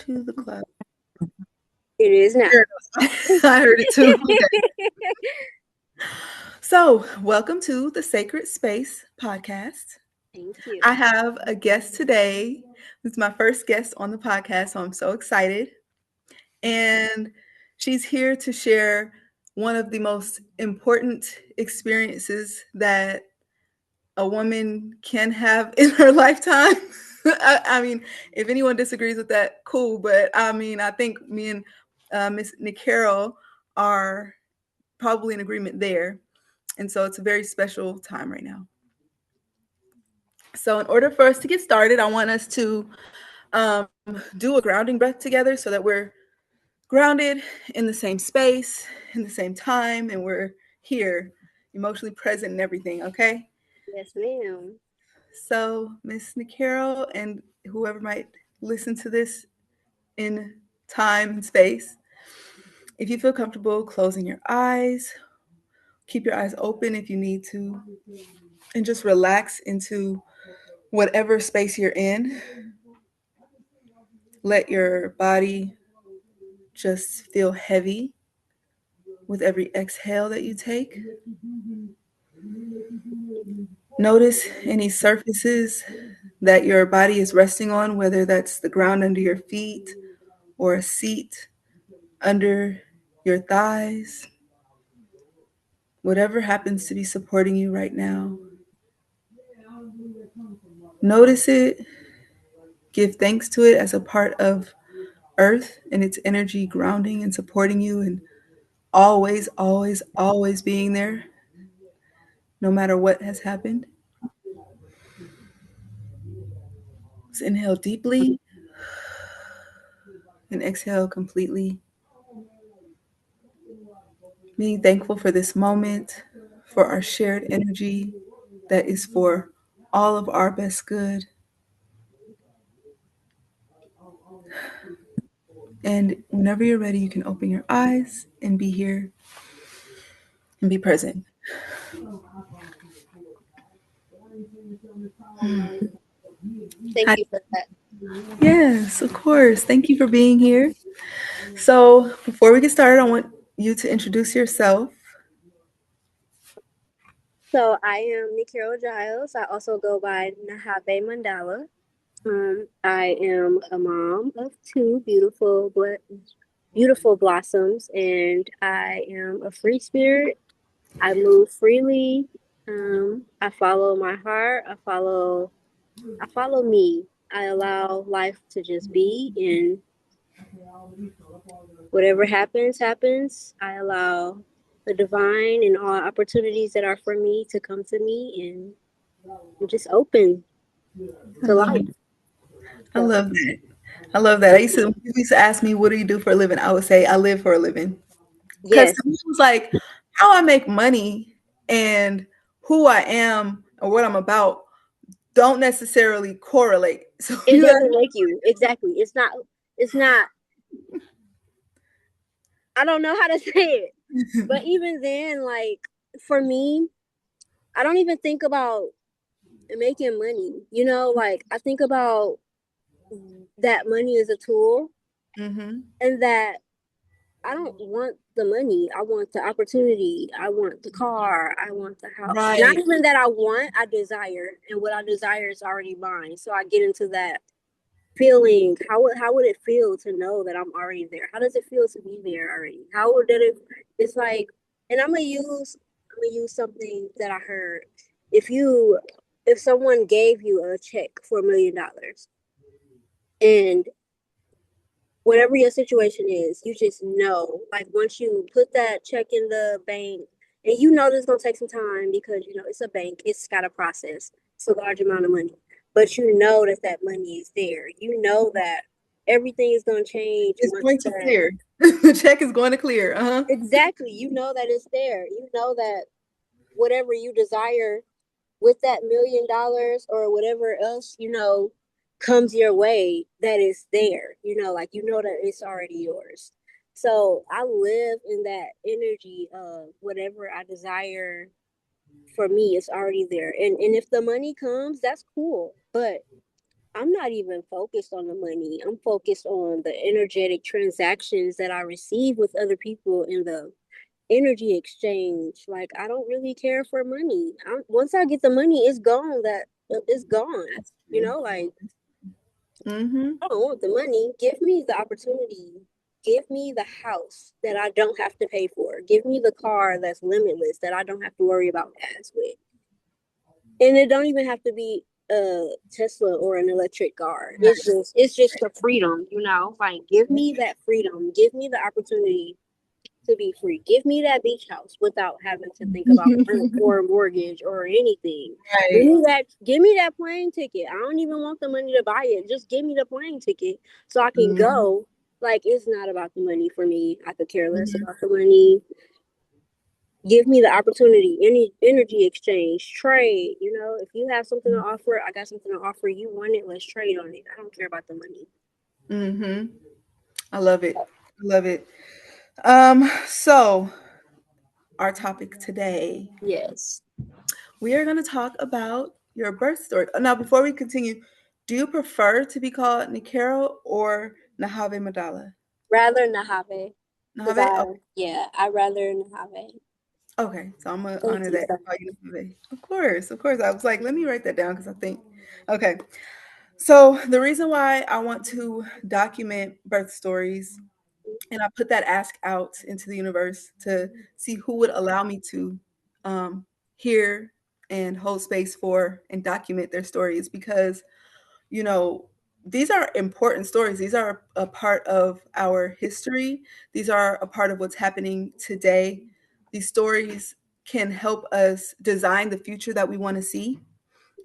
to the club. It is now. I heard it too. Okay. So, welcome to the Sacred Space podcast. Thank you. I have a guest today. This is my first guest on the podcast, so I'm so excited. And she's here to share one of the most important experiences that a woman can have in her lifetime. I mean, if anyone disagrees with that, cool. But I mean, I think me and Miss Nick Carroll are probably in agreement there. And so it's a very special time right now. So, in order for us to get started, I want us to do a grounding breath together so that we're grounded in the same space, in the same time, and we're here, emotionally present and everything, okay? Yes, ma'am. So, Miss Carroll and whoever might listen to this in time and space, if you feel comfortable closing your eyes, keep your eyes open if you need to, and just relax into whatever space you're in. Let your body just feel heavy with every exhale that you take. Notice any surfaces that your body is resting on, whether that's the ground under your feet or a seat under your thighs, whatever happens to be supporting you right now. Notice it, give thanks to it as a part of Earth and its energy grounding and supporting you and always, always, always being there, no matter what has happened. Let's inhale deeply and exhale completely. Being thankful for this moment, for our shared energy that is for all of our best good. And whenever you're ready, you can open your eyes and be here and be present. Thank Hi. you for that. Yes, of course. Thank you for being here. So, before we get started, I want you to introduce yourself. So I am Nikiro Giles. I also go by Navaje Mandala. I am a mom of two beautiful blossoms, and I am a free spirit. I move freely. I follow my heart. I follow me. I allow life to just be, and whatever happens, happens. I allow the divine and all opportunities that are for me to come to me, and I'm just open I to love life. it. I So, love that. I love that. You used to ask me, "What do you do for a living?" I would say, "I live for a living." Because yes, to me, it was like how I make money and who I am or what I'm about don't necessarily correlate. So it you have doesn't make you exactly. It's not, I don't know how to say it. But even then, like, for me, I don't even think about making money. Like, I think about that money is a tool, hmm and that I don't want the money. I want the opportunity. I want the car. I want the house. Not right. even that I want, I desire. And what I desire is already mine. So I get into that feeling. How would it feel to know that I'm already there? How does it feel to be there already? How would it it's like, and I'm gonna use something that I heard. If someone gave you a check for $1 million, and whatever your situation is, you just know, like, once you put that check in the bank, and you know this is gonna take some time because it's a bank, it's got a process, it's a large amount of money, but you know that that money is there. You know that everything is gonna change It's once going to that clear. The check is going to clear. Uh-huh. exactly. You know that it's there. You know that whatever you desire with that $1 million or whatever else comes your way, that is there, like, that it's already yours. So I live in that energy of whatever I desire. For me, it's already there, and if the money comes, that's cool, but I'm not even focused on the money. I'm focused on the energetic transactions that I receive with other people in the energy exchange. Like I don't really care for money. Once I get the money, it's gone. That it's gone. That's You true. know, like Mm-hmm. I don't want the money. Give me the opportunity. Give me the house that I don't have to pay for. Give me the car that's limitless that I don't have to worry about gas with. And it don't even have to be a Tesla or an electric car. It's just the freedom, you know. Like give me that freedom. Give me the opportunity to be free. Give me that beach house without having to think about rent or mortgage or anything. Give Right. me that. Give me that plane ticket. I don't even want the money to buy it. Just give me the plane ticket so I can Mm-hmm. go. Like it's not about the money for me. I could care less about the money. Give me the opportunity, any energy exchange, trade. You know, if you have something to offer, I got something to offer. You want it? Let's trade on it. I don't care about the money. Mm-hmm. I love it. I love it. So our topic today, Yes. we are going to talk about your birth story. Now, before we continue, do you prefer to be called Nikero or Nahave Madala? Rather Nahave. Because Nahave? Oh, I rather Nahave. okay. So I'm gonna Thank honor you that. so Call you Nahave. Of course, of course. I was like, let me write that down because I think. Okay. So the reason why I want to document birth stories and I put that ask out into the universe to see who would allow me to hear and hold space for and document their stories because you know these are important stories. These are a part of our history. These are a part of what's happening today. These stories can help us design the future that we want to see,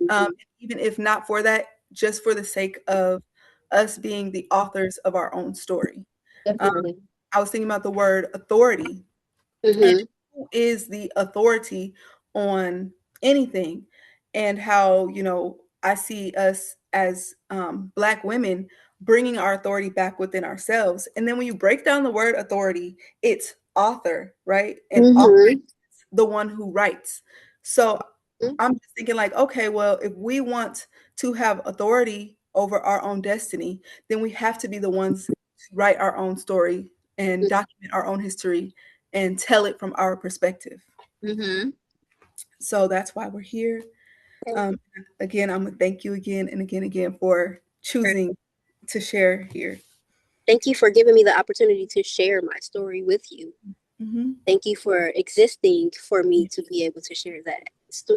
much. even if not for that, just for the sake of us being the authors of our own story. um, Definitely. I was thinking about the word authority and Mm-hmm. who is the authority on anything, and how I see us as Black women bringing our authority back within ourselves. And then when you break down the word authority, it's author, right? And author Mm-hmm. is the one who writes. So I'm just thinking like, okay, well, if we want to have authority over our own destiny, then we have to be the ones to write our own story and document our own history and tell it from our perspective. Mm-hmm. So that's why we're here. Um, Again, I'm gonna thank you again and again for choosing to share here. Thank you for giving me the opportunity to share my story with you. Hmm. Thank you for existing for me to be able to share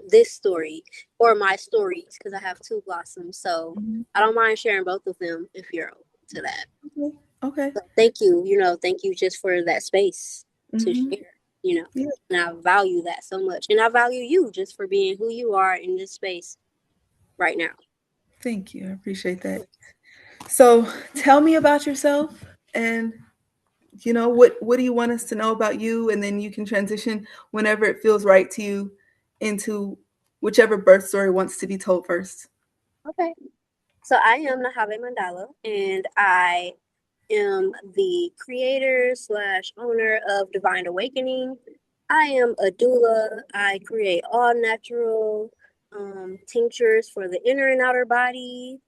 this story or my stories because I have two blossoms. So Hmm. I don't mind sharing both of them if you're open to that. Okay. Okay. So thank you. Thank you just for that space to Hmm. share. You know, Yeah. and I value that so much, and I value you just for being who you are in this space right now. Thank you. I appreciate that. So tell me about yourself and what do you want us to know about you, and then you can transition whenever it feels right to you into whichever birth story wants to be told first. Okay. So I am Nahave Mandala, and I am the creator slash owner of Divine Awakening. I am a doula. I create all natural tinctures for the inner and outer body.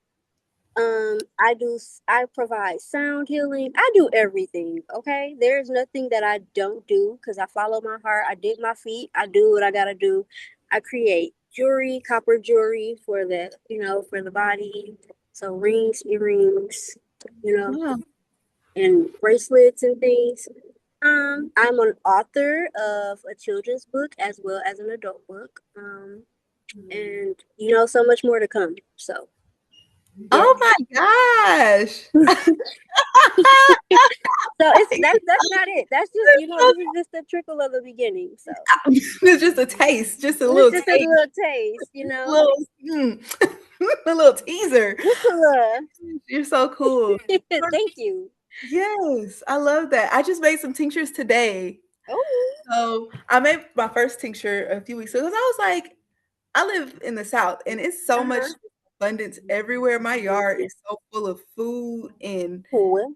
I provide sound healing. I do everything. Okay, there's nothing that I don't do because I follow my heart. I dig my feet. I do what I gotta do. I create jewelry, copper jewelry for for the body. So rings, earrings, you know, Wow. and bracelets and things. I'm an author of a children's book as well as an adult book. And so much more to come. So yeah. Oh my gosh. So that's not it. That's just this is just a trickle of the beginning. So It's just a taste, just a it's little just a taste, little taste, little, a little teaser. just a little. You're so cool. Thank you. Yes, I love that. I just made some tinctures today. Oh, So I made my first tincture a few weeks ago because I was like, I live in the South and it's so much uh-huh. abundance everywhere. My yard is so full of food and Cool.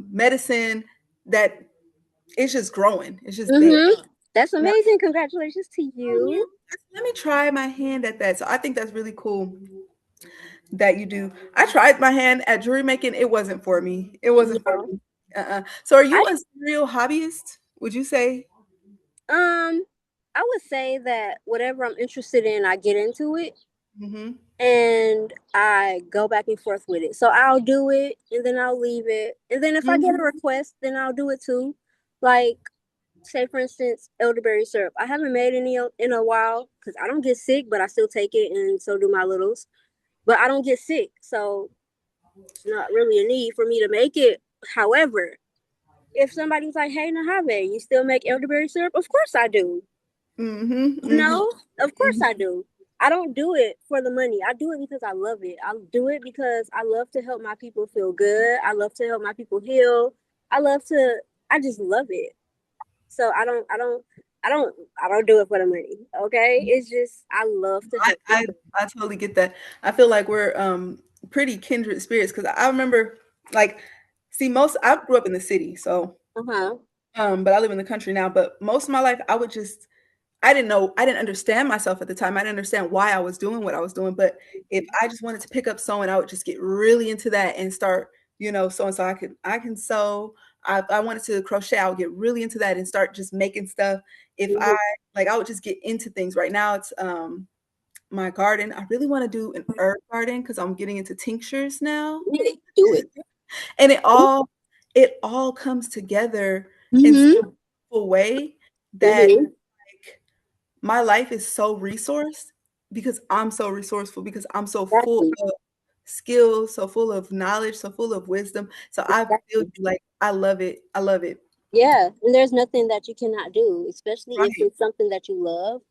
medicine that it's just growing. It's just there. Mm-hmm. That's And amazing. Congratulations to oh, yeah, you. let me try my hand at that. So I think that's really cool. that you do. I tried my hand at jewelry making. It wasn't for me. It wasn't for No, me. So are you I a serial hobbyist? Would you say? um I would say that whatever I'm interested in, I get into it Mm-hmm. and I go back and forth with it. So I'll do it and then I'll leave it. And then if I get a Mm-hmm. request, then I'll do it too. Like, say for instance, elderberry syrup. I haven't made any in a while because I don't get sick, but I still take it, and so do my littles. But I don't get sick, so it's not really a need for me to make it. However, if somebody's like, "Hey, Nahave, you still make elderberry syrup?" Of course I do. Mm-hmm. You Mm-hmm. know, of course Mm-hmm. I do. I don't do it for the money. I do it because I love it. I do it because I love to help my people feel good. I love to help my people heal. I love to. I just love it. So I don't do it for the money. Okay, it's just I love to I, help I people. I totally get that. I feel like we're pretty kindred spirits because I remember like see most I grew up in the city, so Uh huh. but I live in the country now. But most of my life I would just I didn't know, I didn't understand myself at the time. I didn't understand why I was doing what I was doing. But if I just wanted to pick up sewing, I would just get really into that and start, sewing. So I can sew. If I wanted to crochet, I would get really into that and start just making stuff. If I Mm-hmm. like, I would just get into things. Right now, it's my garden. I really want to do an herb garden because I'm getting into tinctures now, Yeah, do it. and it all comes together in such Mm-hmm. a way that Mm-hmm. my life is so resourced because I'm so resourceful, because I'm so full Exactly. of skills, so full of knowledge, so full of wisdom. So I feel Exactly. you, like I love it. I love it. Yeah, and there's nothing that you cannot do, especially if Right. it's something that you love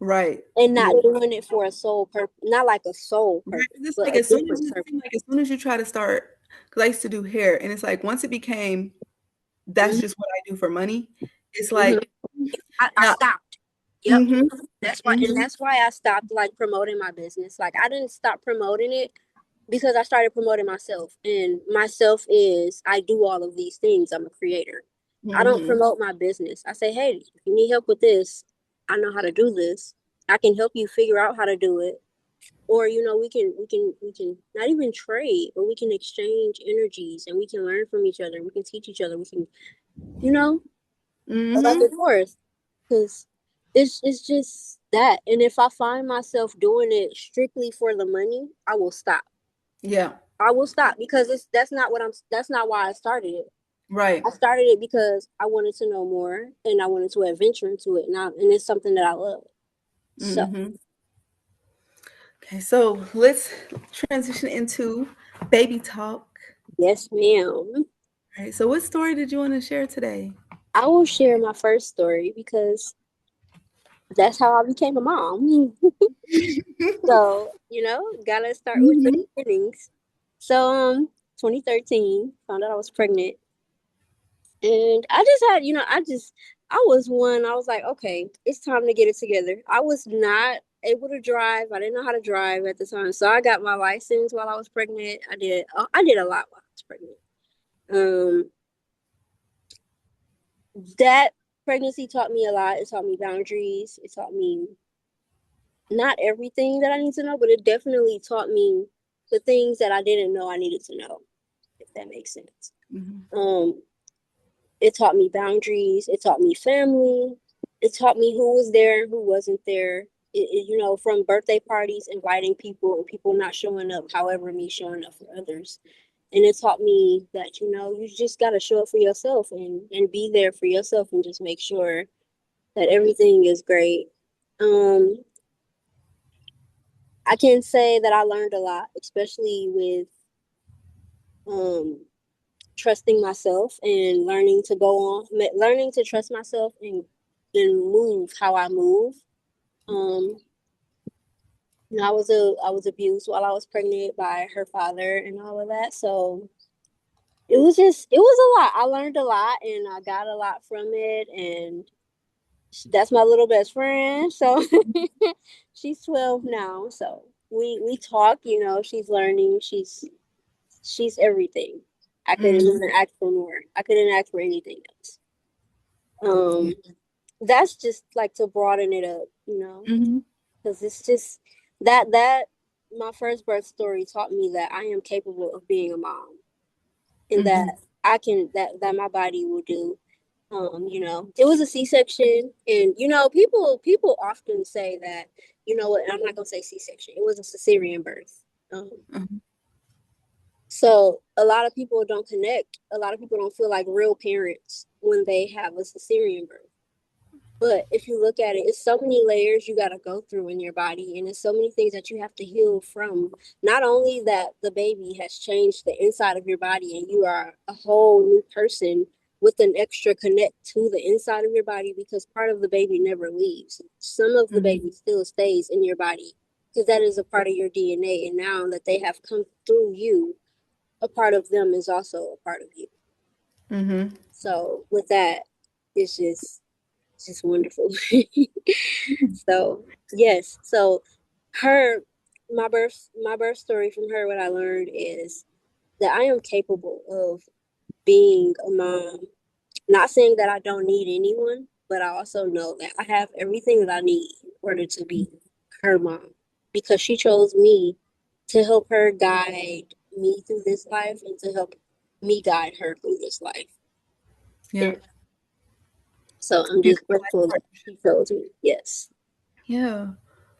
Right. and Yeah. not doing it for a sole purpose, not like a sole Right. purpose, 'Cause it's but like a as soon as different it purpose. seemed like as soon as you try to start, because I used to do hair, and it's like once it became that's Mm-hmm. just what I do for money. It's Mm-hmm. like I now. stopped. Yep. Mhm. That's why, and Mhm. that's why I stopped like promoting my business. Like I didn't stop promoting it because I started promoting myself. And myself is I do all of these things. I'm a creator. I don't Mhm. promote my business. I say, hey, if you need help with this, I know how to do this. I can help you figure out how to do it. Or, we can not even trade, but we can exchange energies and we can learn from each other. We can teach each other. We can, you know, go back Mhm. and forth. Because it's just that. And if I find myself doing it strictly for the money, I will stop. Yeah. I will stop because that's not why I started it. Right. I started it because I wanted to know more and I wanted to adventure into it now, and it's something that I love. So Mhm. Okay, so let's transition into baby talk. yes, ma'am. All right. So what story did you want to share today? I will share my first story because that's how I became a mom. So, gotta start with the Mhm. beginnings. So, 2013, found out I was pregnant. And I just had, I was one, I was like, okay, it's time to get it together. I was not able to drive. I didn't know how to drive at the time. So I got my license while I was pregnant. I did a lot while I was pregnant. Um, that pregnancy taught me a lot. It taught me boundaries. It taught me not everything that I need to know, but it definitely taught me the things that I didn't know I needed to know, if that makes sense. Mhm. Um, it taught me boundaries. It taught me family. It taught me who was there and who wasn't there. From birthday parties, inviting people and people not showing up, however, me showing up for others. And it taught me that, you just got to show up for yourself and be there for yourself and just make sure that everything is great. Um, I can say that I learned a lot, especially with um, trusting myself and learning to trust myself and move how I move. Um, I was abused while I was pregnant by her father and all of that. So it was a lot. I learned a lot and I got a lot from it. And that's my little best friend. So she's 12 now. So we talk. She's learning. She's everything. I couldn't Mhm. even ask for more. I couldn't ask for anything else. Yeah. Um, that's just like to broaden it up, Mhm. because it's just that. my first birth story taught me that I am capable of being a mom, and that Mhm. I can that my body will do. It was a C-section, and people often say that, what, I'm not gonna say C-section. It was a cesarean birth. Um, Mhm. so a lot of people don't connect. A lot of people don't feel like real parents when they have a cesarean birth. But if you look at it, it's so many layers you got to go through in your body, and it's so many things that you have to heal from. Not only that the baby has changed the inside of your body, and you are a whole new person with an extra connect to the inside of your body, because part of the baby never leaves. Some of the Mhm. baby still stays in your body because that is a part of your DNA. And now that they have come through you, a part of them is also a part of you. Mhm. So with that, it's just wonderful. So yes, so her my birth story from her, what I learned is that I am capable of being a mom. Not saying that I don't need anyone, but I also know that I have everything that I need in order to be her mom, because she chose me to help her guide me through this life and to help me guide her through this life. Yeah. And so I'm just Beautiful grateful that partnership. she chose me. Yes. Yeah.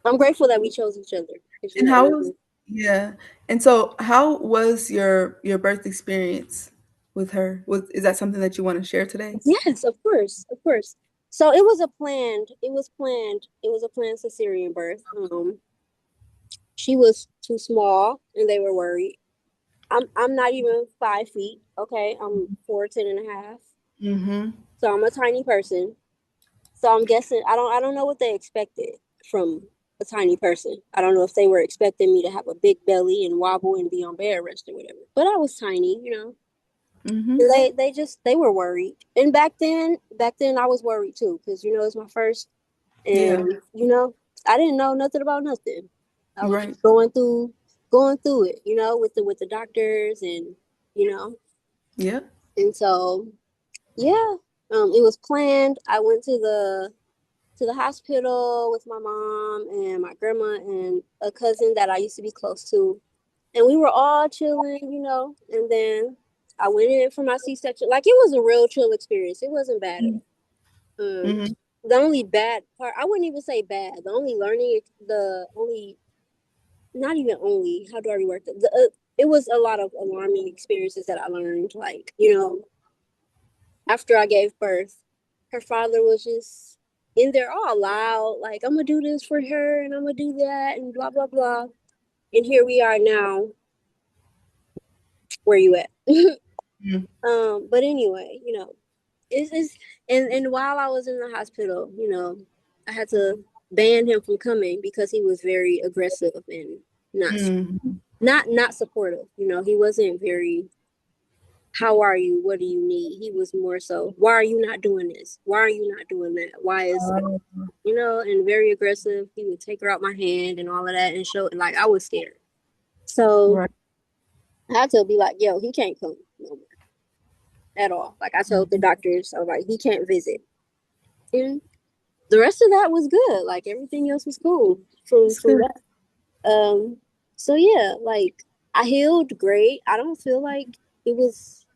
I'm grateful that we chose each other because And it how was was. yeah. And so how was your birth experience with her? Is that something that you want to share today? Yes, of course, of course. So it was a planned cesarean birth. She was too small and they were worried. I'm not even 5 feet, okay? I'm 4'10" and a half. Mhm. So I'm a tiny person. So I'm guessing I don't know what they expected from a tiny person. I don't know if they were expecting me to have a big belly and wobble and be on bed rest or whatever. But I was tiny. Mhm. They were worried. And back then I was worried too, because it's my first, Yeah. and I didn't know nothing about nothing. I was Right. just going through it, with the doctors, and you know Yeah. and so yeah, it was planned. I went to the hospital with my mom and my grandma and a cousin that I used to be close to, and we were all chilling. And then I went in for my C-section. Like, it was a real chill experience. It wasn't bad at all. Mhm. The only bad part, I wouldn't even say bad. The only, not even only, how do I reword it? It was a lot of alarming experiences that I learned. Like, after I gave birth, her father was just in there all loud, like, I'm gonna do this for her and I'm gonna do that and blah blah blah. And here we are now. Where you at? Mhm. But anyway, it's and while I was in the hospital, I had to ban him from coming because he was very aggressive and not Mhm. not supportive. He wasn't very, how are you? What do you need? He was more so, why are you not doing this? Why are you not doing that? Why is Oh, and very aggressive. He would take her out my hand and all of that, and show, like, I was scared. So right. I had to be like, yo, he can't come no more at all. Like, I told the Mhm. doctors, I was like, he can't visit. And the rest of that was good. Like, everything else was cool from That's from good. that. So yeah, like, I healed great. It was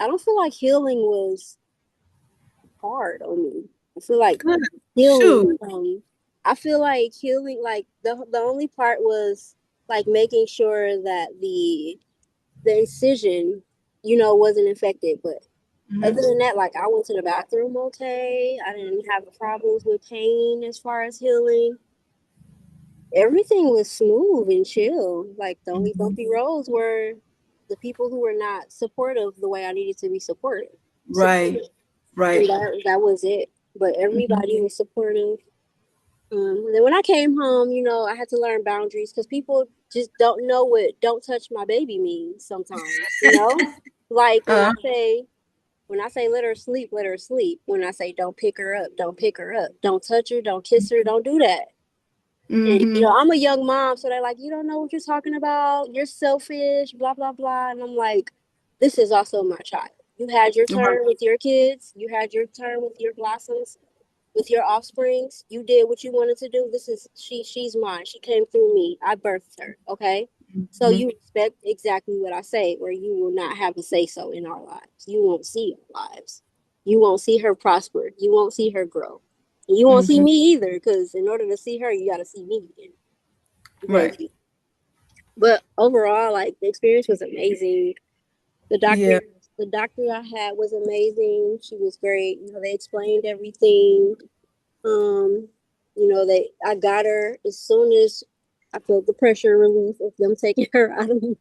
I don't feel like healing was hard on me. I feel like Good. Shoot. healing, I feel like healing, like, the only part was, like, making sure that the incision, wasn't infected. But other Mhm. than that, like, I went to the bathroom okay. I didn't have problems with pain as far as healing. Everything was smooth and chill. Like, the only Mhm. bumpy roads were the people who were not supportive the way I needed to be supported. Right. Supported. And Right. that was it. But Mhm. everybody was supportive. And then when I came home, I had to learn boundaries, because people just don't know what "don't touch my baby" means sometimes. Like, when Uh, I say let her sleep, let her sleep. When I say don't pick her up, don't pick her up. Don't touch her, don't kiss her, don't do that. And mhm. I'm a young mom, so they're like, you don't know what you're talking about. You're selfish, blah blah blah. And I'm like, this is also my child. You had your Right. turn with your kids. You had your turn with your blossoms. with your offsprings, you did what you wanted to do. This is she's mine. She came through me. I birthed her. Okay. So Mhm. you respect exactly what I say, or you will not have a say so in our lives. You won't see our lives. You won't see her prosper. You won't see her grow. You won't see Mhm. me either, because in order to see her, you gotta see me. Right. Eventually. But overall, like the experience was amazing. The doctor Yeah. the doctor I had was amazing. She was great. They explained everything. Um, they I got her as soon as I felt the pressure relief of them taking her out of me.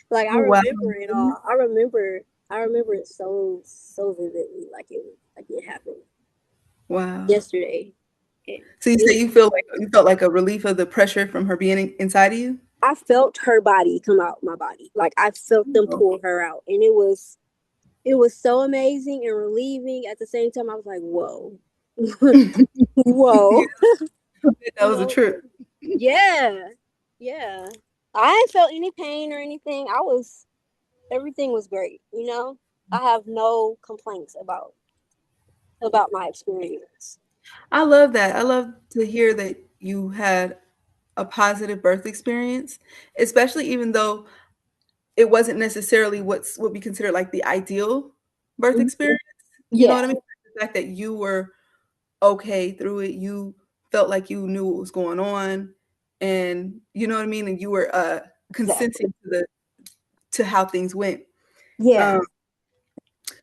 Like I Oh, wow. remember it all. I remember it so vividly, like it happened Wow. yesterday. And So you say it, you felt like a relief of the pressure from her being inside of you? I felt her body come out my body. Like I felt them Oh. pull her out. And it was so amazing and relieving at the same time. I was like, whoa. Whoa. That you was a know, trip. yeah. Yeah. I ain't felt any pain or anything. Everything was great. I have no complaints about my experience. I love that. I love to hear that you had a positive birth experience, especially even though it wasn't necessarily what we consider like the ideal birth Mhm. experience. You know Yeah. what I mean? The fact that you were okay through it, you felt like you knew what was going on, and you know what I mean, and you were Exactly. consenting to how things went. Yeah. Um,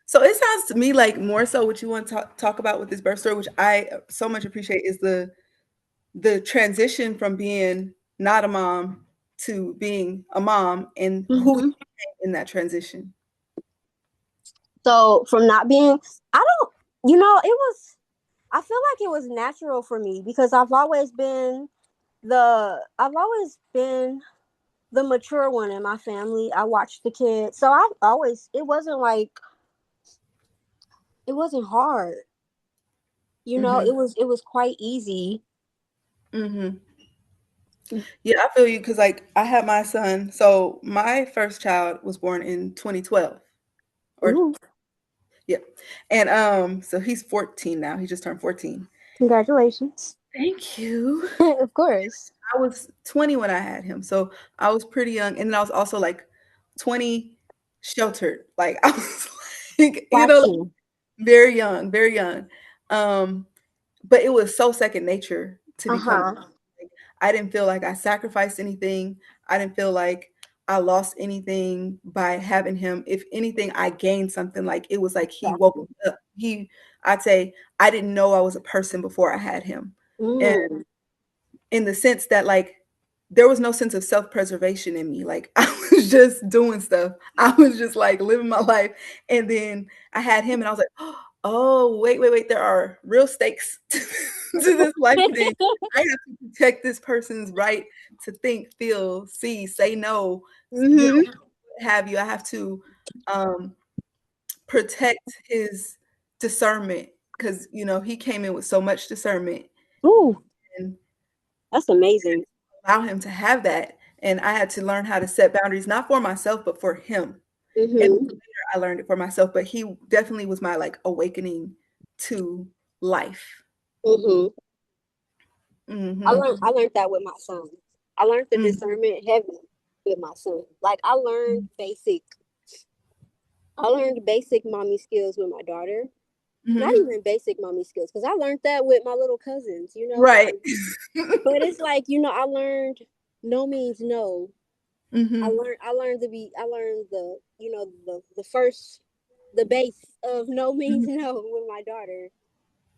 so it sounds to me like more so what you want to talk about with this birth story, which I so much appreciate, is the transition from being not a mom to being a mom and who you hmm became in that transition. So from not being, I don't, it was. I feel like it was natural for me because I've always been the mature one in my family. I watched the kids, so I always. It wasn't hard. Hmm. It was quite easy. Hmm. Yeah, I feel you because like I had my son. So my first child was born in 2012, or Ooh, yeah, and so he's 14 now. He just turned 14. congratulations. Thank you. Of course. I was 20 when I had him, so I was pretty young, and then I was also like 20, sheltered. Like I was like, Got like, you. very young, very young. Um, but it was so second nature to become. Uh-huh. Like, I didn't feel like I sacrificed anything. I didn't feel like I lost anything by having him. If anything, I gained something. Like it was like he Got woke you. me up. I'd say I didn't know I was a person before I had him. And Mm. in the sense that like there was no sense of self-preservation in me. Like I was just doing stuff. I was just like living my life. And then I had him and I was like, oh, wait, there are real stakes to this life thing. I have to protect this person's right to think, feel, see, say no, hmm what have you. I have to um protect his discernment because he came in with so much discernment, Ooh, and that's amazing. allow him to have that. And I had to learn how to set boundaries, not for myself, but for him. And hmm later I learned it for myself, but he definitely was my like awakening to life. hmm Hmm. I learned that with my son. I learned the Hmm. discernment heavy with my son. Like I learned basic mommy skills with my daughter. Not Hmm. even basic mommy skills, because I learned that with my little cousins. Right. But it's like, I learned no means no. Hmm. I learned the base of no means no with my daughter.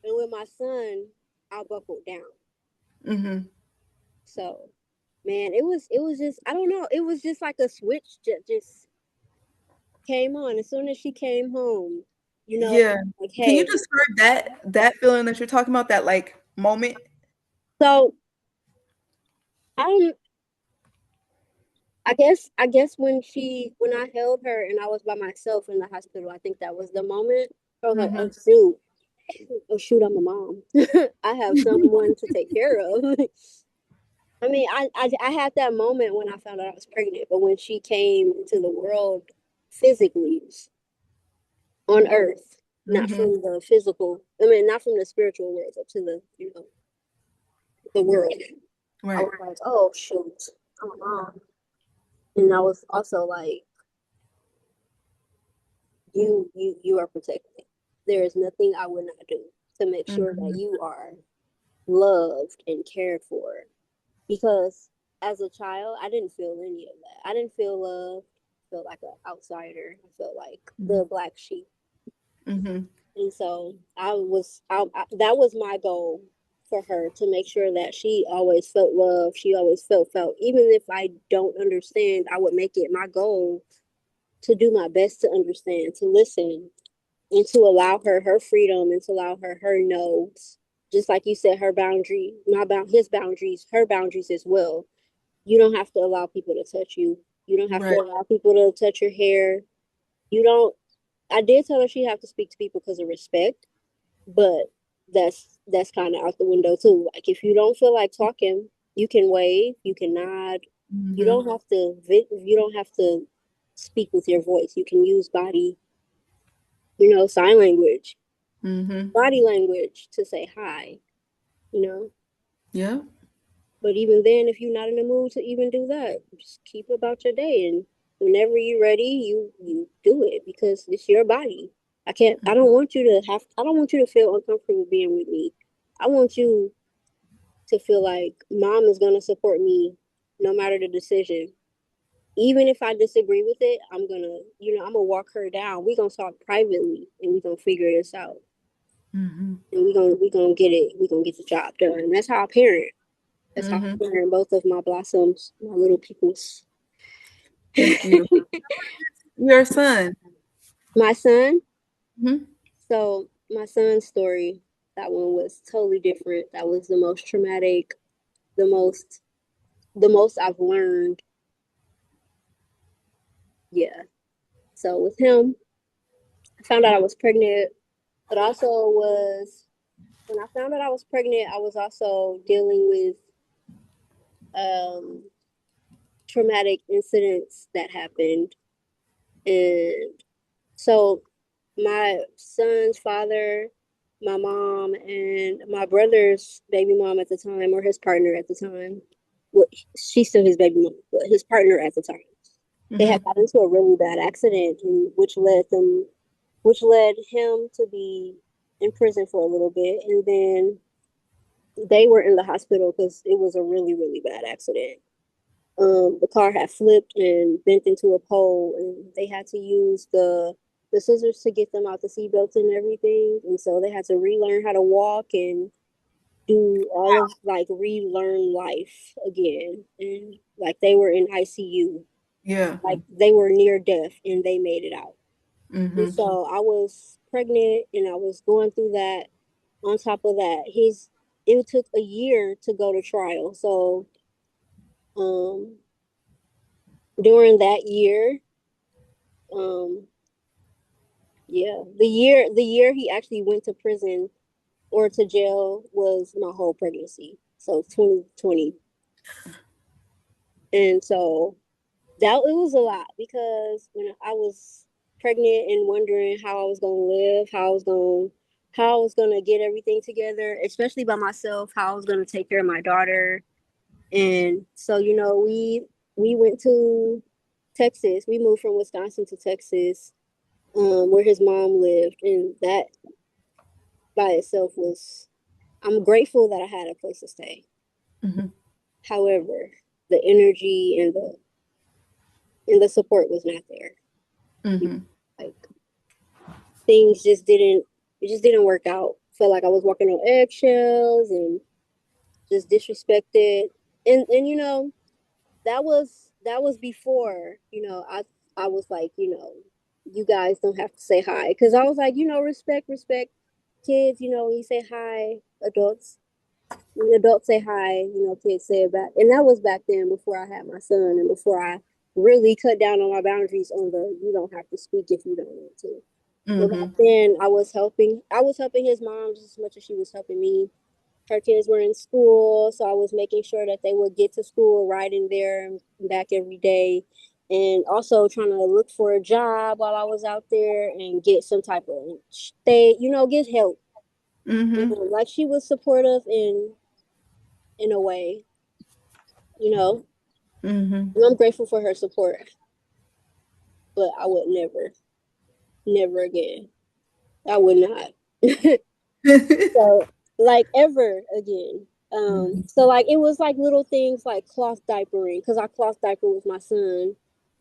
And with my son, I buckled down. Hmm. So, man, it was just, I don't know, it was just like a switch just came on as soon as she came home. Yeah. Like, Can you hey. describe that feeling that you're talking about, that like moment? So I I guess when I held her and I was by myself in the hospital, I think that was the moment. I was like, Hmm. oh shoot, I'm a mom. I have someone to take care of. I mean, I had that moment when I found out I was pregnant, but when she came into the world physically on Earth. not Mhm. from the physical. I mean, not from the spiritual world, but to the the world. I Right. was like, oh shoot, oh mom, and I was also like, you are protected. There is nothing I would not do to make sure that Mhm. you are loved and cared for. Because as a child, I didn't feel any of that. I didn't feel love. I felt like an outsider. I felt like Mhm. the black sheep. Mhm. And so that was my goal for her, to make sure that she always felt love. She always felt. Even if I don't understand, I would make it my goal to do my best to understand, to listen, and to allow her her freedom, and to allow her her no's. Just like you said, her boundary, his boundaries, her boundaries as well. You don't have to allow people to touch you. You don't have to Right. allow people to touch your hair. You don't. I did tell her she have to speak to people because of respect, but that's kind of out the window too. Like if you don't feel like talking, you can wave, you can nod. You Mhm. don't have to. You don't have to speak with your voice. You can use body, sign language, Mhm. body language to say hi. You know, Yep. But even then, if you're not in the mood to even do that, just keep about your day, and whenever you're ready, you do it because it's your body. I can't. I don't want you to have. I don't want you to feel uncomfortable being with me. I want you to feel like mom is gonna support me no matter the decision. Even if I disagree with it, I'm gonna walk her down. We're gonna talk privately, and we're gonna figure this out, Mhm. and we're gonna get it. We're gonna get the job done. And that's how I parent. That's how Mhm. I parent both of my blossoms, my little peoples. That's beautiful. Your son. My son. Mhm. So my son's story, that one was totally different. That was the most traumatic, the most the most I've learned. Yeah. So with him, I found out I was pregnant, but also was when I found out I was pregnant, I was also dealing with um traumatic incidents that happened. And so my son's father, my mom, and my brother's baby mom at the time, or his partner at the time, well, she's still his baby mom, but his partner at the time, they had Mhm. got into a really bad accident, which led him to be in prison for a little bit, and then they were in the hospital because it was a really really bad accident. The car had flipped and bent into a pole, and they had to use the scissors to get them out the seatbelts and everything. And so they had to relearn how to walk and do all of like relearn life again. And like they were in ICU, Yeah. like they were near death, and they made it out. And Mhm. so I was pregnant, and I was going through that. On top of that, his it took a year to go to trial. So um during that year, um yeah, the year he actually went to prison or to jail was my whole pregnancy. So 2020. And so that it was a lot because when I was pregnant and wondering how I was going to live, how I was going to get everything together, especially by myself, how I was going to take care of my daughter. And so, we went to Texas. We moved from Wisconsin to Texas, where his mom lived, and that by itself was, I'm grateful that I had a place to stay. Mhm. However, the energy and the support was not there. Mhm. Like things just didn't it just didn't work out. Felt like I was walking on eggshells and just disrespected. And that was before, I was like, you guys don't have to say hi, because I was like, respect kids, when you say hi, adults when adults say hi, kids say it back. And that was back then before I had my son and before I really cut down on my boundaries on the you don't have to speak if you don't want to. But back Mhm. then I was helping his mom just as much as she was helping me. Her kids were in school, so I was making sure that they would get to school right in there and back every day. and also trying to look for a job while I was out there and get some type of stay, get help. Mhm. Like she was supportive in a way, you know, Mhm. and I'm grateful for her support. But I would never, never again. I would not. So like ever again. Mhm. So like it was like little things like cloth diapering because I cloth diaper with my son.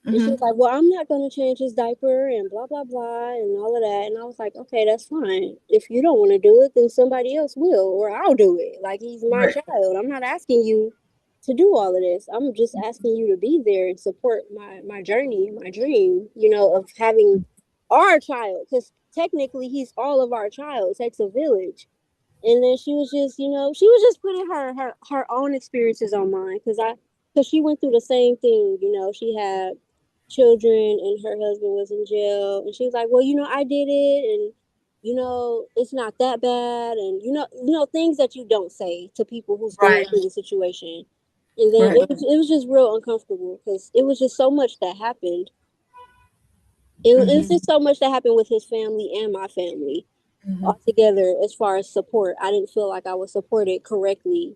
And she was Mhm. like, "Well, I'm not gonna change his diaper and blah blah blah and all of that." And I was like, "Okay, that's fine. If you don't want to do it, then somebody else will, or I'll do it. Like he's my Right. child. I'm not asking you to do all of this. I'm just asking you to be there and support my journey, my dream. Of having our child, because technically he's all of our child. It takes a village." And then she was just, she was just putting her own experiences on mine because she went through the same thing. She had children and her husband was in jail, and she was like, well, I did it, and it's not that bad, and things that you don't say to people who's going Right. through the situation. And then Right. it was just real uncomfortable because it was just so much that happened. It was Mhm. just so much that happened with his family and my family Mhm. altogether. As far as support, I didn't feel like I was supported correctly,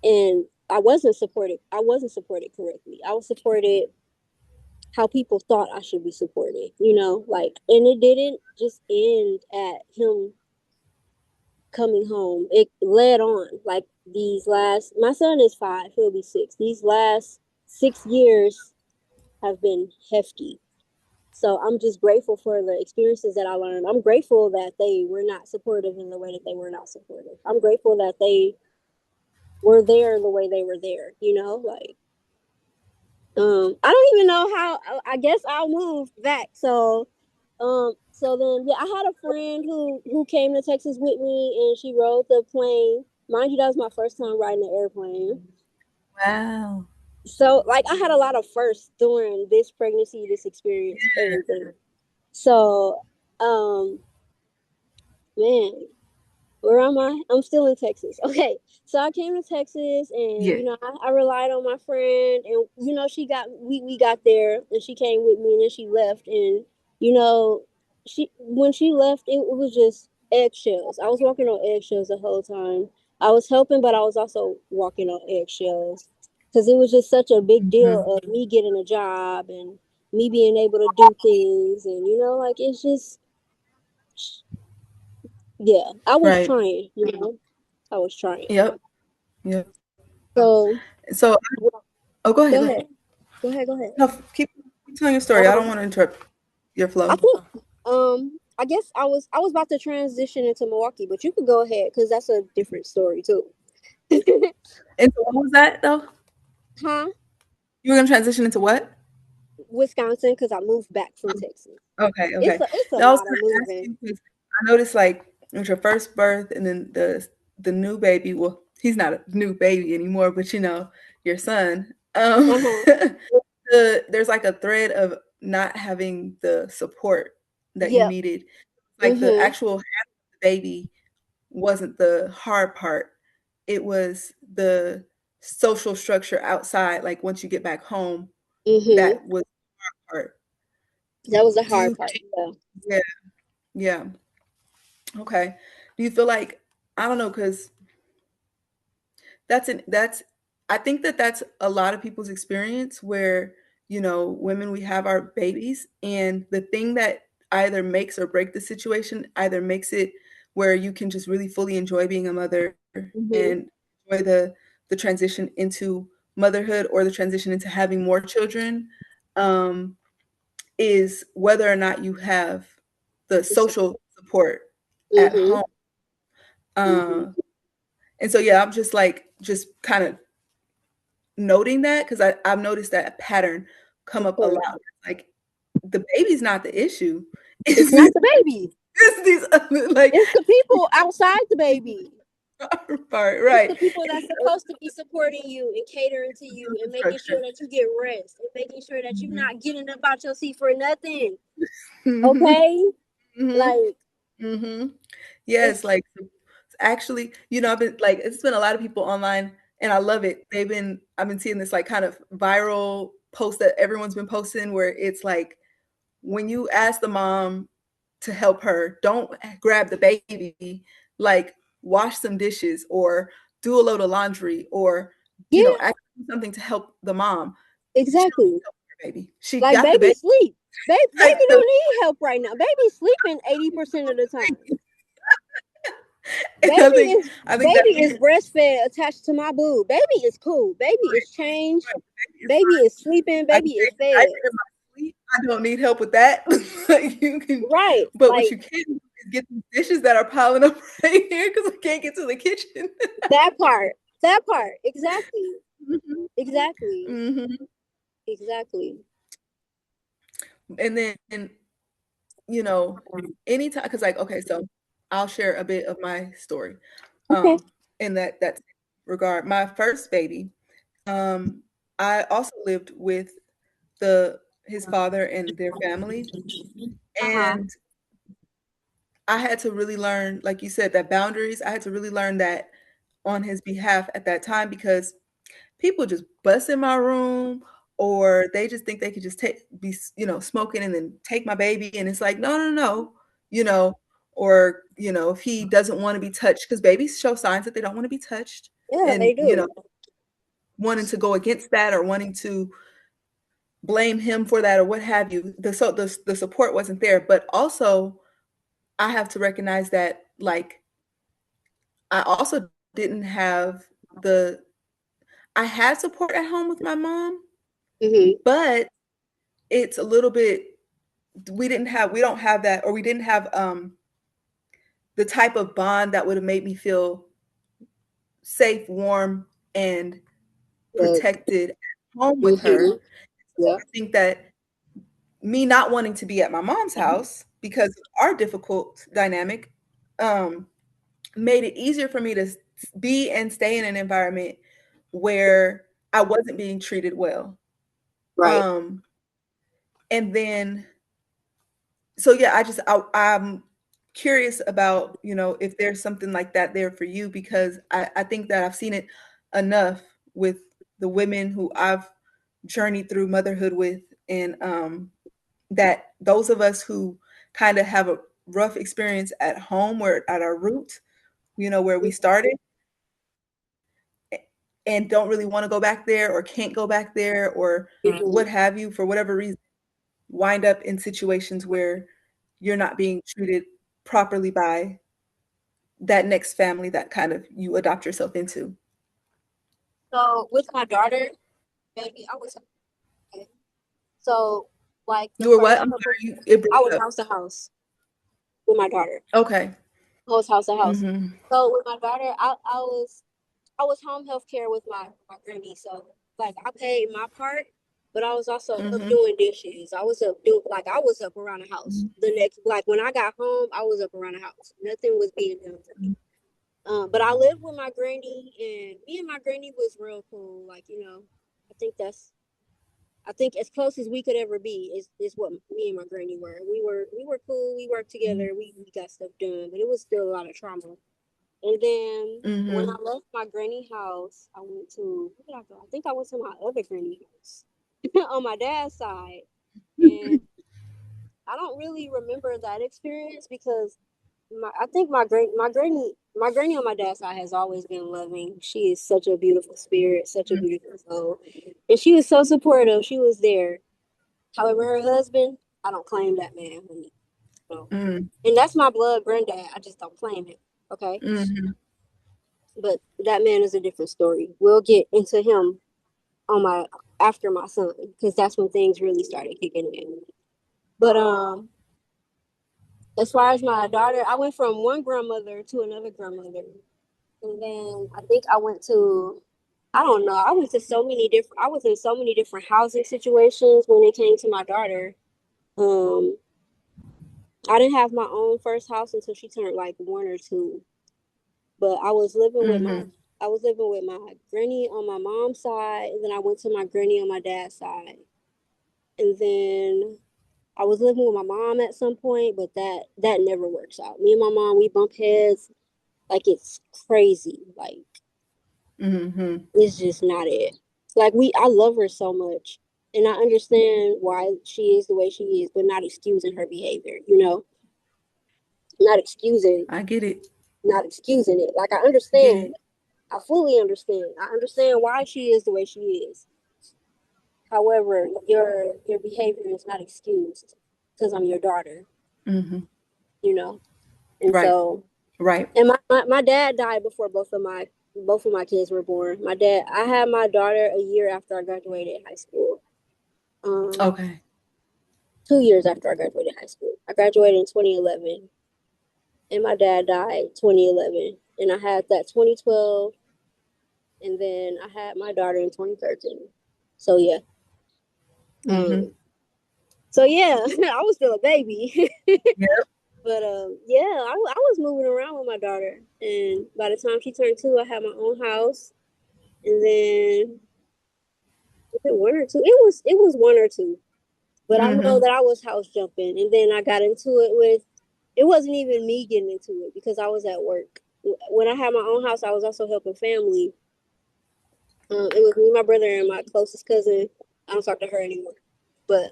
and I wasn't supported correctly. I was supported how people thought I should be supported, like, and it didn't just end at him coming home. It led on. Like, my son is 5, he'll be 6. These last 6 years have been hefty. So I'm just grateful for the experiences that I learned. I'm grateful that they were not supportive in the way that they were not supportive. I'm grateful that they were there the way they were there, like, I don't even know how. I guess I'll move back. So then, yeah, I had a friend who came to Texas with me, and she rode the plane. Mind you, that was my first time riding an airplane. Wow. So, like, I had a lot of firsts during this pregnancy, this experience, everything. So, um, man, where am I? I'm still in Texas. Okay. So I came to Texas, and Yeah. I relied on my friend, and we got there, and she came with me, and then she left, and you know she when she left, it was just eggshells. I was walking on eggshells the whole time. I was helping, but I was also walking on eggshells because it was just such a big deal Mhm. of me getting a job and me being able to do things, and like it's just, yeah, I was Right. trying, I was trying. Yep. Yep. So So, oh, go ahead. go Go ahead. ahead, go ahead, go ahead. No, keep telling your story. I don't Um, want to interrupt your I flow. think, I guess I was about to transition into Milwaukee, but you could go ahead because that's a different story too. And so what was that though? Huh? You were gonna transition into what? Wisconsin, because I moved back from Texas. Okay, It's okay. a No, I was lot of gonna ask moving. you because I noticed like it was your first birth, and then the new baby. Well, he's not a new baby anymore, but your son. Uh huh. There's like a thread of not having the support that you Yep. needed. Like the Mhm. actual having the baby wasn't the hard part. It was the social structure outside. Like once you get back home, Mhm. that was the part. That was the Do hard you? part. Yeah. Yeah, yeah. Okay. Do you feel like I don't know because that's I think that that's a lot of people's experience where women we have our babies and the thing that either makes or break the situation either makes it where you can just really fully enjoy being a mother and Mhm. enjoy the transition into motherhood or the transition into having more children um, is whether or not you have the social support at Mhm. home. Mhm. Uh, and so yeah, I'm just kind of noting that because I've noticed that pattern come Of up a lot. course, Like the baby's not the issue. it's It's, not the baby. it's these other like It's the people outside the baby. part, It's right? the people that's It's supposed to be supporting you and catering to the you social and making sure structure. that you get rest and making sure that you're Mhm. not getting up out your seat for nothing. Mhm. Okay? Mhm. Like, Mhm. it's, Yes, like actually, I've been it's been a lot of people online and I love it. I've been seeing this like kind of viral post that everyone's been posting where it's like when you ask the mom to help her, don't grab the baby, like wash some dishes or do a load of laundry or Yeah, actually do something to help the mom. She don't exactly. help her baby. She Like got the baby baby. sleep. Baby Like the don't need help right now. Baby's sleeping 80% of the time. and I think that Baby is breastfed attached to my boob. Baby is cool. Baby is changed. right, baby is Baby fine. is sleeping. I can Baby is change the fed. diaper in my sleep. I don't need help with that. You can, Right. but what Like you can do is get these dishes that are piling up right here because I can't get to the kitchen. that part. That part. Exactly. Mhm. Exactly. Mhm. Exactly. And then, you know, anytime, because like, okay, so I'll share a bit of my story. Okay. In that regard. My first baby, um, I also lived with the his father and their family, Uh-huh. and I had to really learn, like you said, that boundaries. I had to really learn that on his behalf at that time because people just bust in my room or they just think they could just smoking and then take my baby and it's like no no no you know or if he doesn't want to be touched because babies show signs that they don't want to be touched Yeah, and they do. wanting to go against that or wanting to blame him for that or what have you the support wasn't there but also I have to recognize that like I also didn't have the I had support at home with my mom Mm-hmm. but it's a little bit we don't have that or we didn't have the type of bond that would have made me feel safe, warm, and But protected at home with mm-hmm. her. So Yeah. I think that me not wanting to be at my mom's house because of our difficult dynamic um, made it easier for me to be and stay in an environment where I wasn't being treated well. Right. Um, and then so yeah, I'm curious about, if there's something like that there for you because I think that I've seen it enough with the women who I've journeyed through motherhood with and that those of us who kind of have a rough experience at home or at our root, where we started and don't really want to go back there or can't go back there or what Mm-hmm. have you for whatever reason wind up in situations where you're not being treated properly by that next family that kind of you adopt yourself into. So with my daughter, baby, I was okay. So like the You were what? first I'm couple, sorry, it I broke was up. house to house with my daughter. Okay. I was house to house. Mhm. So with my daughter, I was home health care with my granny. So like I paid my part, but I was also up Mhm. doing dishes. I was up doing like I was up around the house. Mhm. The next like when I got home, I was up around the house. Nothing was being done for me. But I lived with my granny, and me and my granny was real cool. Like I think I think as close as we could ever be is what me and my granny were. We were cool. We worked together. We got stuff done, but it was still a lot of trauma. And then when I Mhm. left my granny house, I went to where did I go? I think I went to my other granny house on my dad's side, and I don't really remember that experience because I think my granny on my dad's side has always been loving. She is such a beautiful spirit, such a beautiful soul, and she was so supportive. She was there. However, her husband, I don't claim that man, honey. No, Mhm. and that's my blood granddad. I just don't claim him. Okay, Mhm. but that man is a different story. We'll get into him on my after my son because that's when things really started kicking in. But as far as my daughter, I went from one grandmother to another grandmother. And then I think I went to, I don't know, I went to so many different, I was in so many different housing situations when it came to my daughter. Um, I didn't have my own first house until she turned like one or two. But Mhm. I was living with my granny on my mom's side, and then I went to my granny on my dad's side. And then I was living with my mom at some point, but that never works out. Me and my mom, we bump heads like it's crazy. Like Mhm. it's just not it. Like I love her so much. and I understand why she is the way she is, but not excusing her behavior. Not excusing, I get it. not excusing it. Like I I get it. understand, I fully understand. I understand why she is the way she is. However, your behavior is not excused because I'm your daughter. Hmm. You know, and Right. so Right. and my dad died before both of my kids were born. My dad, I had my daughter a year after I graduated high school. Um, Okay. 2 years after I graduated high school. I graduated in 2011, and my dad died 2011, and I had that 2012, and then I had my daughter in 2013. So yeah, Hmm. um, so yeah, I was still a baby, Yep. but yeah, I was moving around with my daughter, and by the time she turned 2, I had my own house, and then was it 1 or 2? It was 1 or 2, but I know Hmm. that I was house jumping, and then I got into it with. It wasn't even me getting into it because I was at work. When I had my own house, I was also helping family. It was me, my brother, and my closest cousin. I don't talk to her anymore, but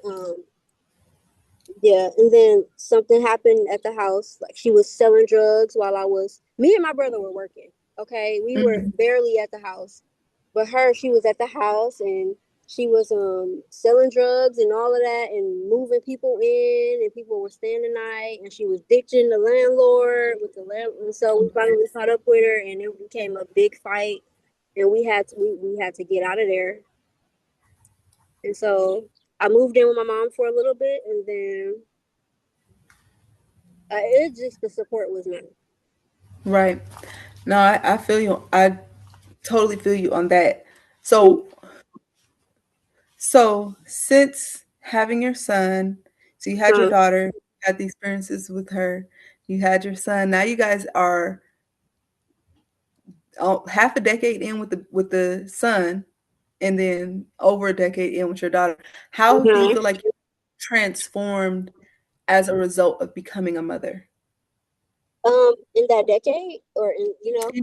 yeah. And then something happened at the house. Like she was selling drugs while I was. Me and my brother were working. Okay, we were Hmm. barely at the house, but she was at the house, and she was selling drugs and all of that and moving people in, and people were staying the night, and she was ditching the landlord with the land, and so we finally caught up with her, and it became a big fight, and we had to get out of there, and so I moved in with my mom for a little bit, and then it just the support was not. Right. No, I feel you. I totally feel you on that. So, since having your son, so you had your Uh, daughter, you had the experiences with her, you had your son. Now you guys are half a decade in with the son, and then over a decade in with your daughter. How do you uh-huh. feel like you're transformed as a result of becoming a mother? In that decade, or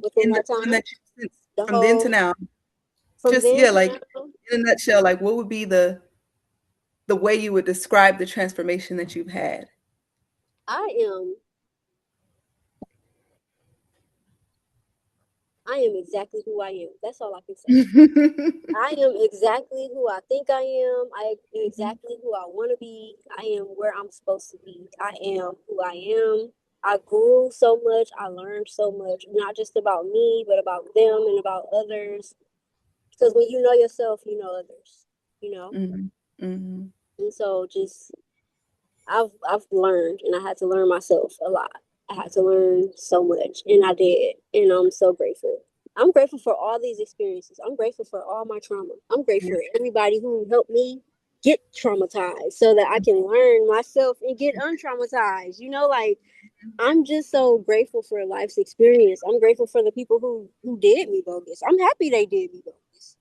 within In the that time time, that you since the from then to whole now, from just then yeah, to like now. in a nutshell, like what would be the way you would describe the transformation that you've had? I am I am exactly who I am. That's all I can say. I am exactly who I think I am. I am exactly who I want to be. I am where I'm supposed to be. I am who I am. I grew so much. I learned so much, not just about me, but about them and about others. Because when you know yourself, you know others. You know, Mhm. Mhm. and so just I've learned, and I had to learn myself a lot. I had to learn so much, and I did, and I'm so grateful. I'm grateful for all these experiences. I'm grateful for all my trauma. I'm grateful Yeah. for everybody who helped me get traumatized so that I can learn myself and get untraumatized. Like I'm just so grateful for life's experience. I'm grateful for the people who did me bogus. I'm happy they did me bogus.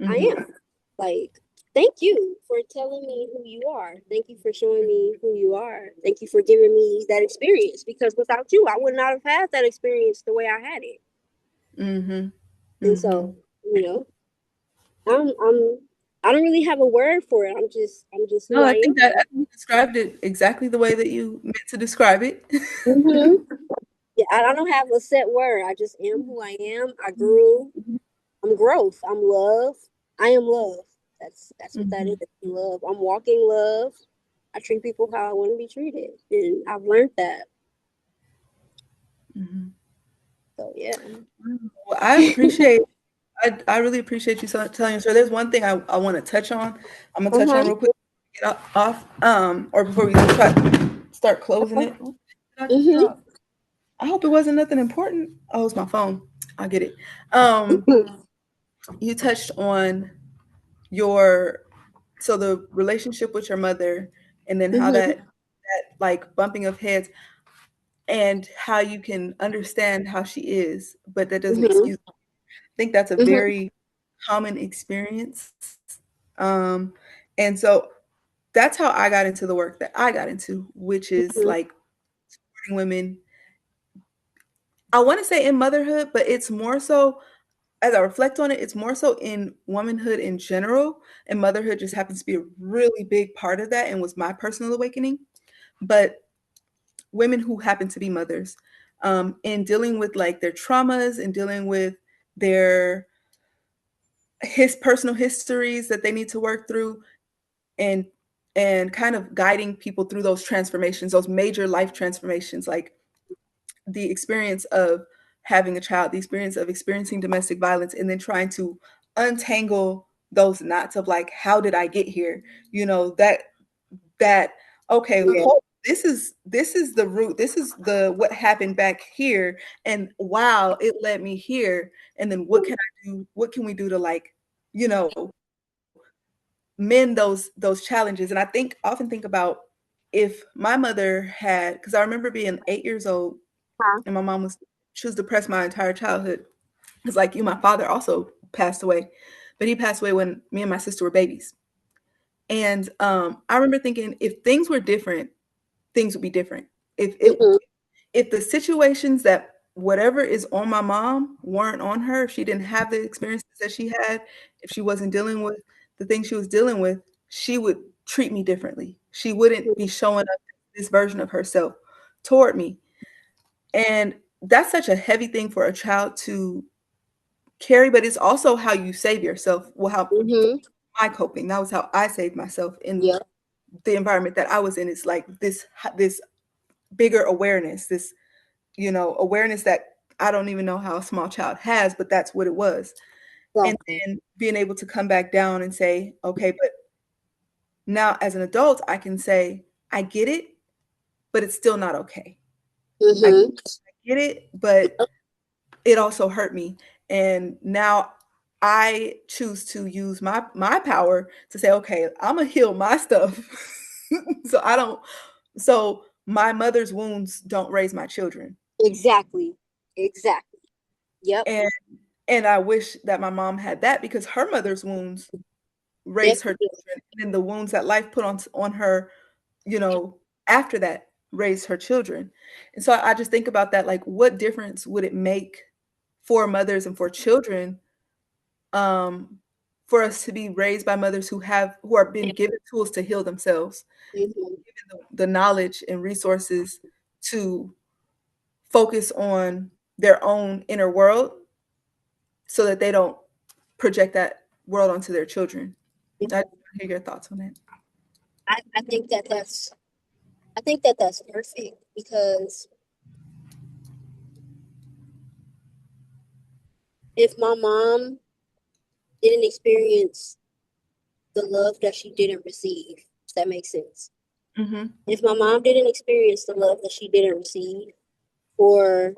I Mhm. am. Like, thank you for telling me who you are. Thank you for showing me who you are. Thank you for giving me that experience because without you, I would not have had that experience the way I had it. Mhm. And so, Mhm. you know, I'm I don't really have a word for it. I'm just who No, I I think that am. you described it exactly the way that you meant to describe it. Hmm. Yeah, I don't have a set word. I just am who I am. I grew. I'm growth. I'm love. I am love. That's what that is. Mhm. Love. I'm walking love. I treat people how I want to be treated, and I've learned that. Mhm. So yeah. Well, I really appreciate you telling your story. There's one thing I want to touch on. I'm gonna touch on Uh-huh. real quick. Get off. Or before we start closing it. What did I just Mhm. drop? I hope it wasn't nothing important. Oh, it's my phone. I get it. Um, you touched on your the relationship with your mother, and then how Mhm. that like bumping of heads, and how you can understand how she is, but that doesn't Mhm. excuse. I think that's a Mhm. very common experience. Um, and so that's how I got into the work that I got into, which is Mhm. like supporting women. I want to say in motherhood, but it's more so as I reflect on it, it's more so in womanhood in general, and motherhood just happens to be a really big part of that and was my personal awakening. But women who happen to be mothers, in dealing with like their traumas and dealing with their his personal histories that they need to work through, and kind of guiding people through those transformations, those major life transformations, like the experience of having a child, the experience of experiencing domestic violence, and then trying to untangle those knots of like, how did I get here? You know, that okay, Yeah. hold, this is the root, this is the what happened back here, and wow, it led me here. And then what can I do? What can we do to like, you know, mend those challenges? And I think often think about if my mother had, because I remember being 8 years old Huh? and my mom was, she was depressed my entire childhood. Because like you, my father also passed away, but he passed away when me and my sister were babies. And I remember thinking, if things were different, things would be different. Mm-hmm. If the situations that whatever is on my mom weren't on her, if she didn't have the experiences that she had, if she wasn't dealing with the things she was dealing with, she would treat me differently. She wouldn't be showing up this version of herself toward me. And that's such a heavy thing for a child to carry, but it's also how you save yourself. Well, how Mm-hmm. my coping, that was how I saved myself in Yep. the environment that I was in. It's like this bigger awareness, this, you know, awareness that I don't even know how a small child has, but that's what it was. And Exactly. then being able to come back down and say, okay, but now as an adult, I can say, I get it, but it's still not okay. I Mm-hmm. get it, but it also hurt me. And now I choose to use my power to say, okay, I'm gonna heal my stuff. so I don't so my mother's wounds don't raise my children. Exactly. Exactly. Yep. And I wish that my mom had that, because her mother's wounds raised her Definitely. children, and then the wounds that life put on her, you know, after that raised her children. And so I just think about that, like what difference would it make for mothers and for children, um, for us to be raised by mothers who are being given tools to heal themselves, Mm-hmm. given the knowledge and resources to focus on their own inner world so that they don't project that world onto their children. I just want to hear your thoughts on that. I think that that's perfect because if my mom didn't experience the love that she didn't receive, if that makes sense. Mhm, If my mom didn't experience the love that she didn't receive, or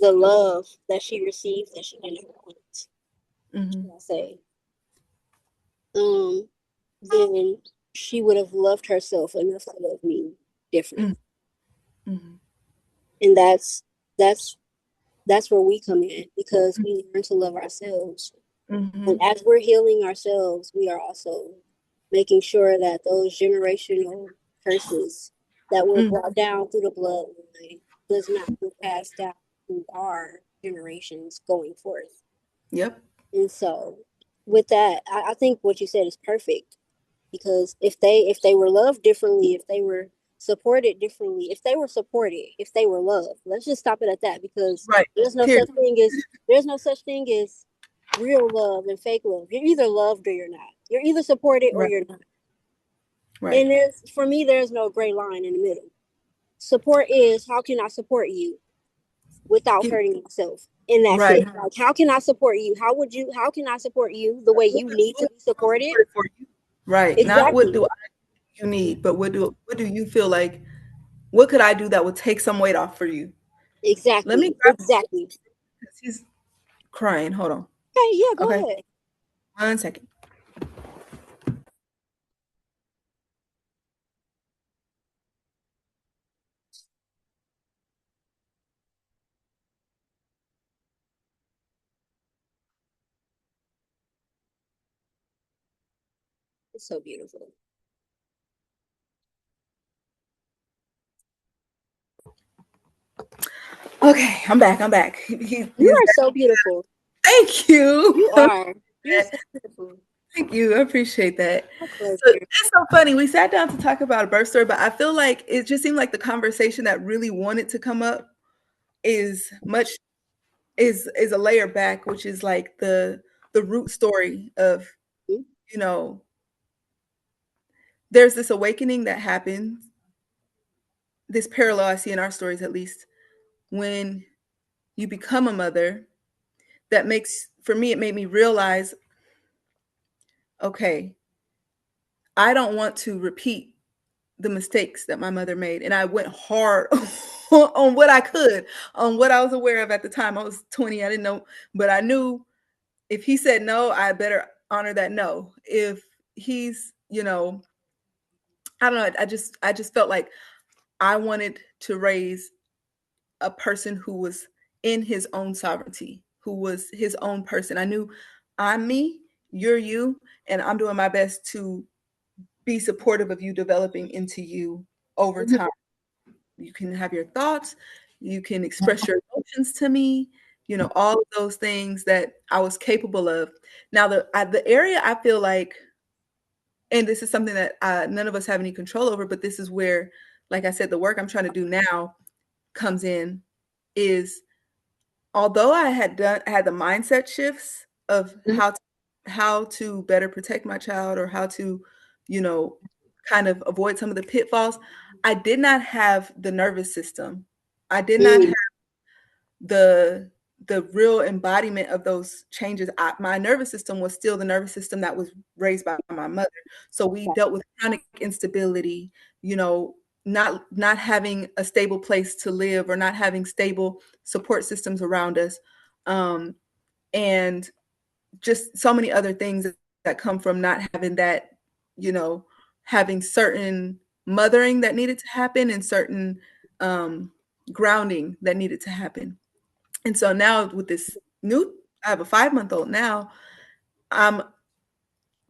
the love that she received that she didn't want, mhm, should I say, um, then she would have loved herself enough to love me different. mm, mhm, And that's that's where we come in because we learn to love ourselves. And mhm, as we're healing ourselves, we are also making sure that those generational curses that were mm. brought down through the bloodline does not get passed down through our generations going forth. Yep. And so with that, I think what you said is perfect because if they were loved differently, if they were supported differently, if they were supported, if they were loved, let's just stop it at that because Right. Period. there's no such thing as real love and fake love. You're either loved or you're not. You're either supported or Right. you're not. Right. And there's for me there's no gray line in the middle. Support is how can I support you without Give, hurting myself? And that's right. it. Like how can I support you? How can I support you the way you need What to be will supported? support it for you? Right. Not what Exactly. do you need, but what do you feel like? What could I do that would take some weight off for you? Let me Exactly. grab Exactly. because he's crying. Hold on. Okay, yeah, go Okay. ahead. 1 second. It's so beautiful. Okay, I'm back. I'm back. You His are so beautiful. Thank you. You are. You're so beautiful. Thank you. I appreciate that. My So pleasure. it's so funny. We sat down to talk about a birth story, but I feel like it just seemed like the conversation that really wanted to come up is much is a layer back, which is like the root story of, you know, there's this awakening that happens, this parallel I see in our stories at least, when you become a mother, that makes, for me, it made me realize, okay, I don't want to repeat the mistakes that my mother made. And I went hard on what I could, on what I was aware of at the time. I was 20, I didn't know, but I knew if he said no, I better honor that no. If he's, I don't know, I just felt like I wanted to raise a person who was in his own sovereignty, who was his own person. I knew I'm me, you're you, and I'm doing my best to be supportive of you developing into you over Mhm. time. You can have your thoughts, you can express your emotions to me, all of those things that I was capable of. Now, the area I feel like, and this is something that none of us have any control over, but this is where, like I said, the work I'm trying to do now comes in, is although I had the mindset shifts of how to better protect my child, or how to, you know, kind of avoid some of the pitfalls, I did not have the nervous system. I did not have Mm, the real embodiment of those changes. My nervous system was still the nervous system that was raised by my mother. So we dealt with chronic instability, you know, not having a stable place to live, or not having stable support systems around us, and just so many other things that come from not having that, you know, having certain mothering that needed to happen, and certain um, grounding that needed to happen. And so now with this new, I have a 5-month old now. I'm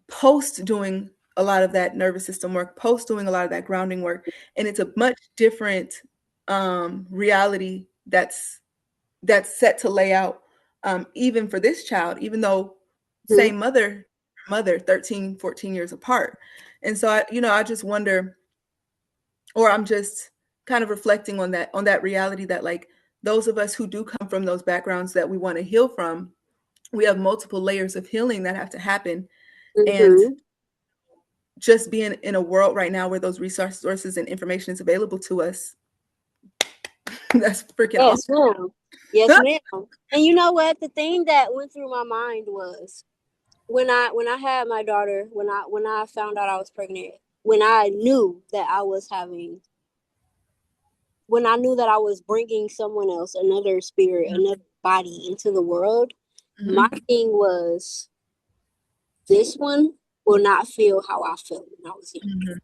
post doing a lot of that nervous system work, post doing a lot of that grounding work, and it's a much different reality that's set to lay out, even for this child, even though mhm. same mother 13, 14 years apart. And so I just wonder, or I'm just kind of reflecting on that reality, that like those of us who do come from those backgrounds that we want to heal from, we have multiple layers of healing that have to happen. And Mhm. just being in a world right now where those resources and information is available to us, that's freaking Yes, awesome. ma'am. Yes, ma'am. And you know what? The thing that went through my mind was when I had my daughter, when I found out I was pregnant, when I knew that I was having, when I knew that I was bringing someone else, another spirit, another body into the world, my Hmm. thing was, this one will not feel how I felt when I was young. Hmm.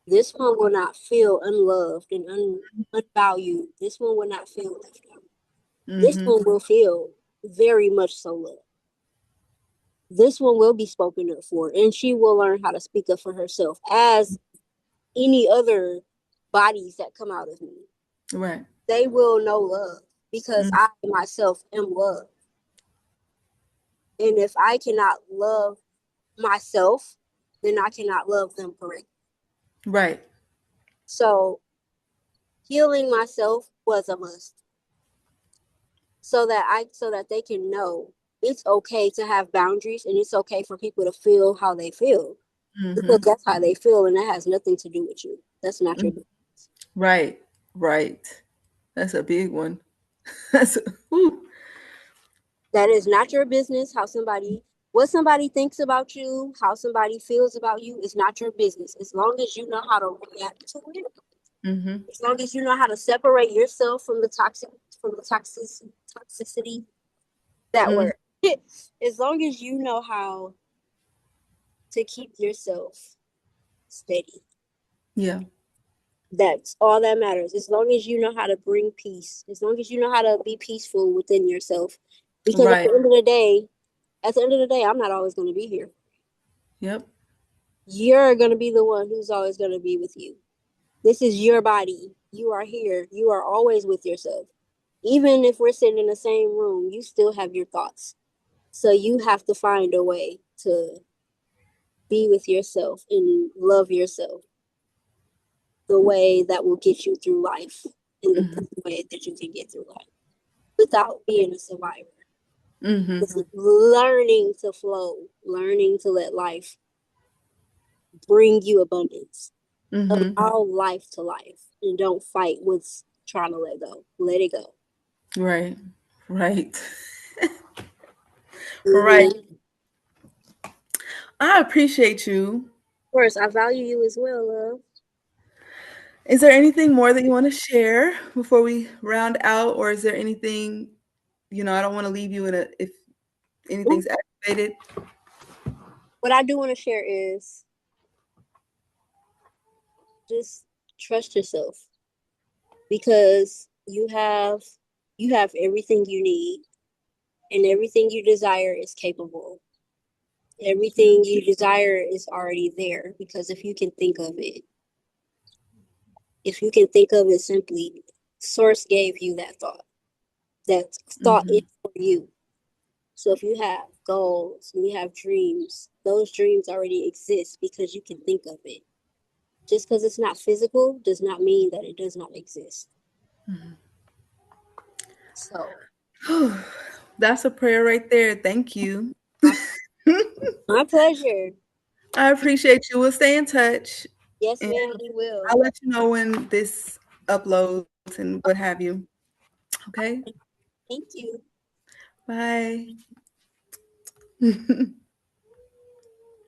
This one will not feel unloved and unvalued. This one will not feel left out. This Hmm. one will feel very much so loved. This one will be spoken up for, and she will learn how to speak up for herself, as any other bodies that come out of me. Right. They will know love because Mm. I myself am love. And if I cannot love myself, then I cannot love them correctly. Right. So healing myself was a must, so that they can know it's okay to have boundaries, and it's okay for people to feel how they feel, because Hmm. that's how they feel, and that has nothing to do with you. That's not your business. Right. Right. That's a big one. That's whew. That is not your business. What somebody thinks about you, how somebody feels about you is not your business. As long as you know how to react to it, Hmm. as long as you know how to separate yourself from toxicity, that Mm. word. As long as you know how to keep yourself steady, Yeah. that's all that matters. As long as you know how to bring peace, as long as you know how to be peaceful within yourself, because Right. at the end of the day, I'm not always going to be here. Yep. You're going to be the one who's always going to be with you. This is your body. You are here. You are always with yourself. Even if we're sitting in the same room, you still have your thoughts. So you have to find a way to be with yourself and love yourself the way that will get you through life in the Mhm. best way that you can get through life without being a survivor. Mhm. It's learning to flow, learning to let life bring you abundance. Mhm. Allow life to life and don't fight what's trying to let go. Let it go. Right. Right. Right. Mm-hmm. Of I appreciate you. course, I value you as well, love. Is there anything more that you want to share before we round out, or is there anything, I don't want to leave you in a if anything's activated. What I do want to share is just trust yourself because you have everything you need and everything you desire is capable. Everything you desire is already there because if you can think of it simply, source gave you that thought. That thought is Mhm. for you. So if you have goals and you have dreams, those dreams already exist because you can think of it. Just because it's not physical does not mean that it does not exist. So That's a prayer right there. Thank you. my, my pleasure. I appreciate you. We'll stay in touch, Yes, and ma'am, we will. I'll let you know when this uploads and what have you. Okay? Thank you. Bye.